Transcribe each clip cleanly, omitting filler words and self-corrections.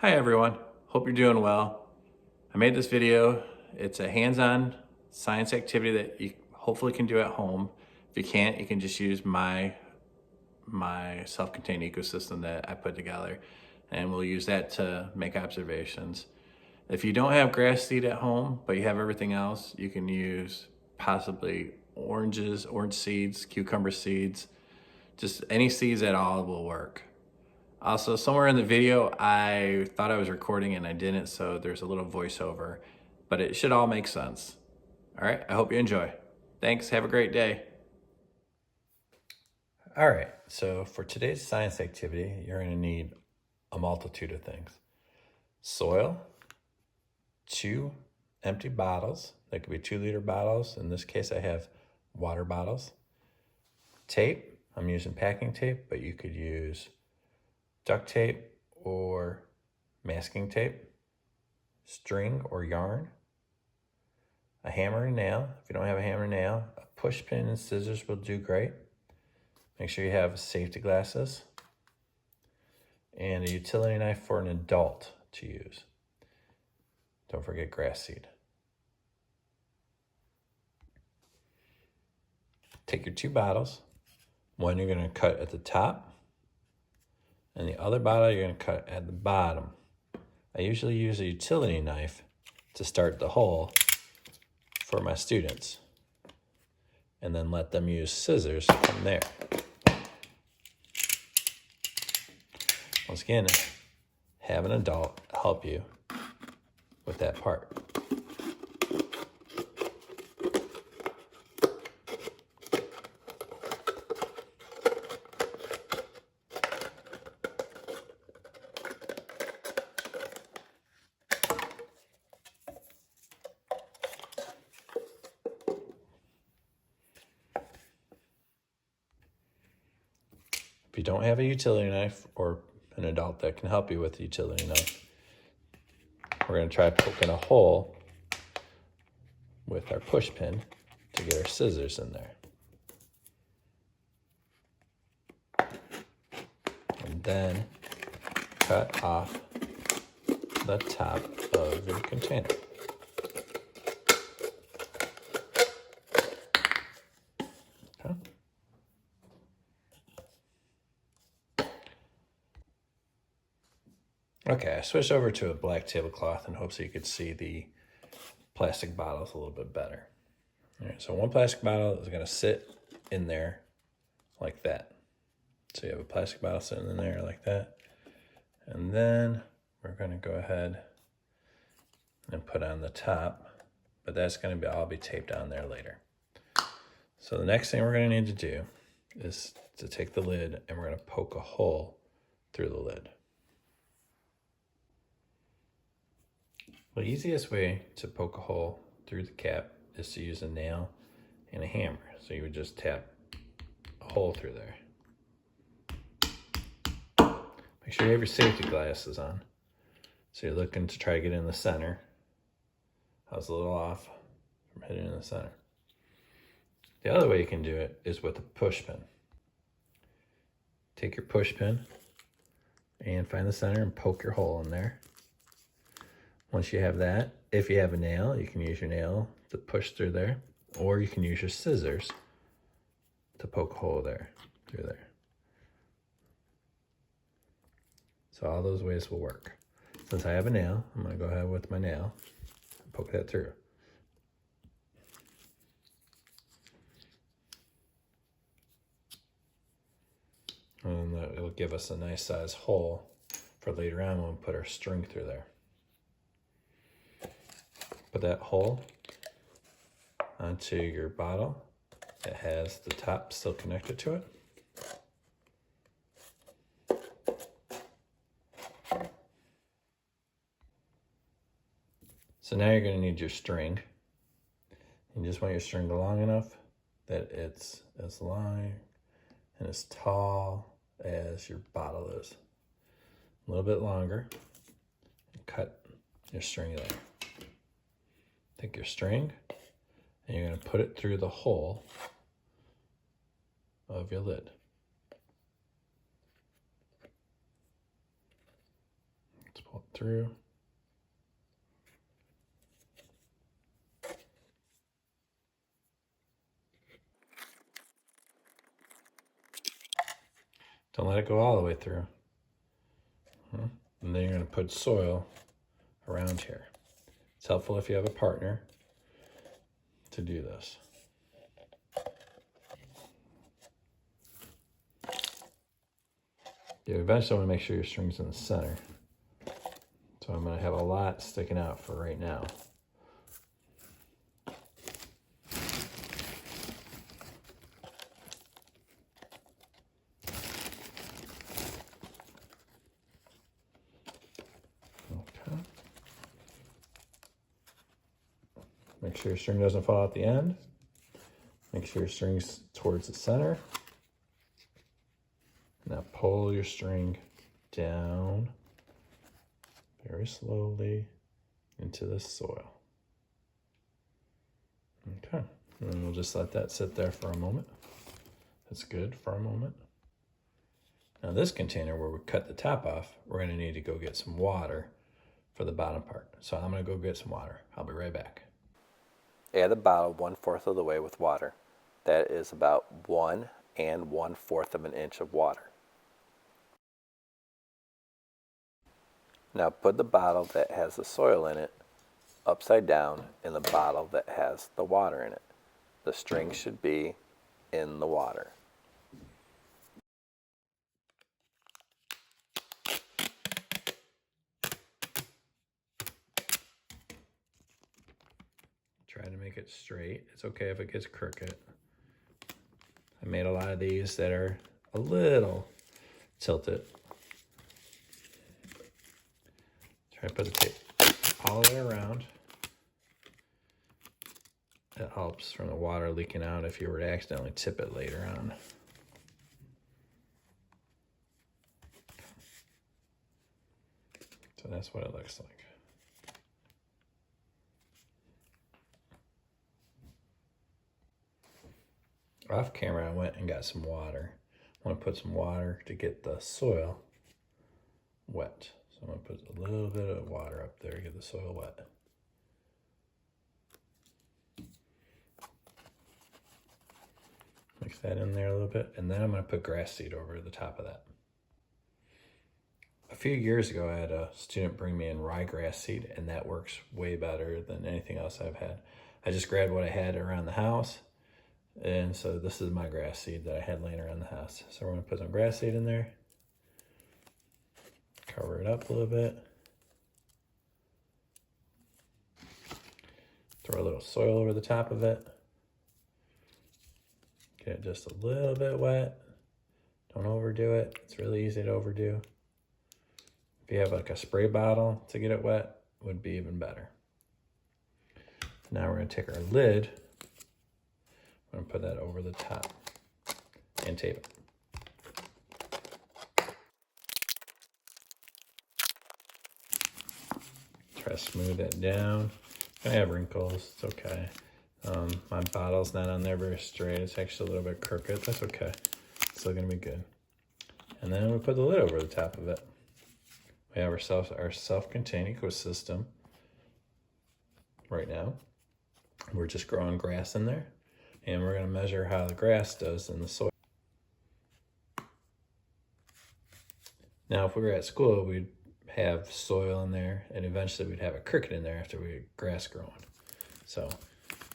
Hi everyone, hope you're doing well. I made this video. It's a hands-on science activity that you hopefully can do at home. If you can't, you can just use my self-contained ecosystem that I put together, and we'll use that to make observations. If you don't have grass seed at home, but you have everything else, you can use possibly orange seeds, cucumber seeds, just any seeds at all will work. Also, somewhere in the video, I thought I was recording and I didn't, so there's a little voiceover, but it should all make sense. All right, I hope you enjoy. Thanks, have a great day. All right, so for today's science activity, you're gonna need a multitude of things. Soil, 2 empty bottles, that could be 2-liter bottles. In this case, I have water bottles. Tape, I'm using packing tape, but you could use duct tape or masking tape, string or yarn, a hammer and nail. If you don't have a hammer and nail, a push pin and scissors will do great. Make sure you have safety glasses and a utility knife for an adult to use. Don't forget grass seed. Take your 2 bottles. One you're going to cut at the top, and the other bottle you're going to cut at the bottom. I usually use a utility knife to start the hole for my students, and then let them use scissors from there. Once again, have an adult help you with that part. If you don't have a utility knife or an adult that can help you with the utility knife, we're going to try poking a hole with our push pin to get our scissors in there. And then cut off the top of your container. Okay. Okay, I switched over to a black tablecloth in hopes that you could see the plastic bottles a little bit better. All right, so one plastic bottle is going to sit in there like that. So you have a plastic bottle sitting in there like that. And then we're going to go ahead and put on the top, but that's going to all be taped on there later. So the next thing we're going to need to do is to take the lid and we're going to poke a hole through the lid. The easiest way to poke a hole through the cap is to use a nail and a hammer. So you would just tap a hole through there. Make sure you have your safety glasses on. So you're looking to try to get in the center. I was a little off from hitting in the center. The other way you can do it is with a push pin. Take your push pin and find the center and poke your hole in there. Once you have that, if you have a nail, you can use your nail to push through there, or you can use your scissors to poke a hole there, through there. So all those ways will work. Since I have a nail, I'm going to go ahead with my nail and poke that through. And it'll give us a nice size hole for later on when we put our string through there. Put that hole onto your bottle. It has the top still connected to it. So now you're going to need your string. You just want your string long enough that it's as long and as tall as your bottle is. A little bit longer. And cut your string there. Take your string and you're going to put it through the hole of your lid. Let's pull it through. Don't let it go all the way through. And then you're going to put soil around here. It's helpful if you have a partner to do this. You eventually want to make sure your string's in the center. So I'm going to have a lot sticking out for right now. Okay. Make sure your string doesn't fall at the end. Make sure your string's towards the center. Now pull your string down very slowly into the soil. Okay, and then we'll just let that sit there for a moment. That's good for a moment. Now this container where we cut the top off, we're gonna need to go get some water for the bottom part. So I'm gonna go get some water. I'll be right back. Add a bottle 1/4 of the way with water. That is about 1 1/4 of an inch of water. Now put the bottle that has the soil in it upside down in the bottle that has the water in it. The string should be in the water. Try to make it straight. It's okay if it gets crooked. I made a lot of these that are a little tilted. Try to put the tape all the way around. It helps from the water leaking out if you were to accidentally tip it later on. So that's what it looks like. Off camera, I went and got some water. I want to put some water to get the soil wet. So I'm going to put a little bit of water up there to get the soil wet. Mix that in there a little bit, and then I'm going to put grass seed over the top of that. A few years ago, I had a student bring me in ryegrass seed, and that works way better than anything else I've had. I just grabbed what I had around the house, and so this is my grass seed that I had laying around the house. So we're going to put some grass seed in there, cover it up a little bit, throw a little soil over the top of it, get it just a little bit wet. Don't overdo it. It's really easy to overdo. If you have like a spray bottle to get it wet, would be even better. Now we're going to take our lid, I'm going to put that over the top and tape it. Try to smooth it down. I have wrinkles, it's okay. My bottle's not on there very straight. It's actually a little bit crooked. That's okay. It's still gonna be good. And then we put the lid over the top of it. We have our self-contained ecosystem right now. We're just growing grass in there, and we're gonna measure how the grass does in the soil. Now, if we were at school, we'd have soil in there, and eventually we'd have a cricket in there after we had grass growing. So,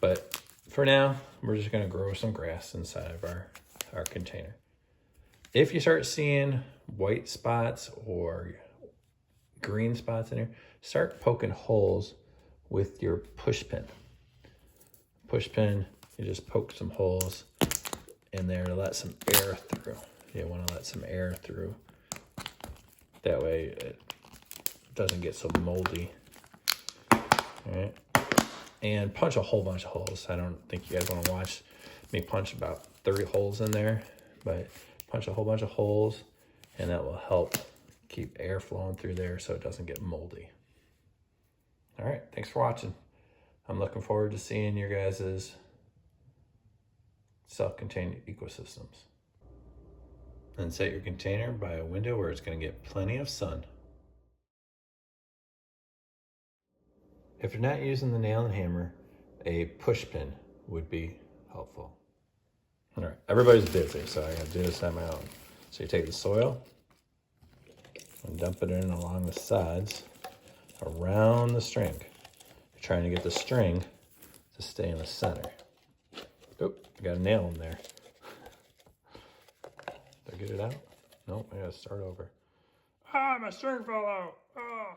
but for now, we're just gonna grow some grass inside of our container. If you start seeing white spots or green spots in here, start poking holes with your push pin. Push pin, you just poke some holes in there to let some air through. You want to let some air through. That way it doesn't get so moldy. All right. And punch a whole bunch of holes. I don't think you guys want to watch me punch about 30 holes in there, but punch a whole bunch of holes, and that will help keep air flowing through there so it doesn't get moldy. All right, thanks for watching. I'm looking forward to seeing your guys' self-contained ecosystems. And set your container by a window where it's going to get plenty of sun. If you're not using the nail and hammer, a push pin would be helpful. All right, everybody's busy, so I gotta do this on my own. So you take the soil and dump it in along the sides, around the string. You're trying to get the string to stay in the center. Oh, I got a nail in there. Did I get it out? Nope, I gotta start over. Ah, my string fell out. Ah.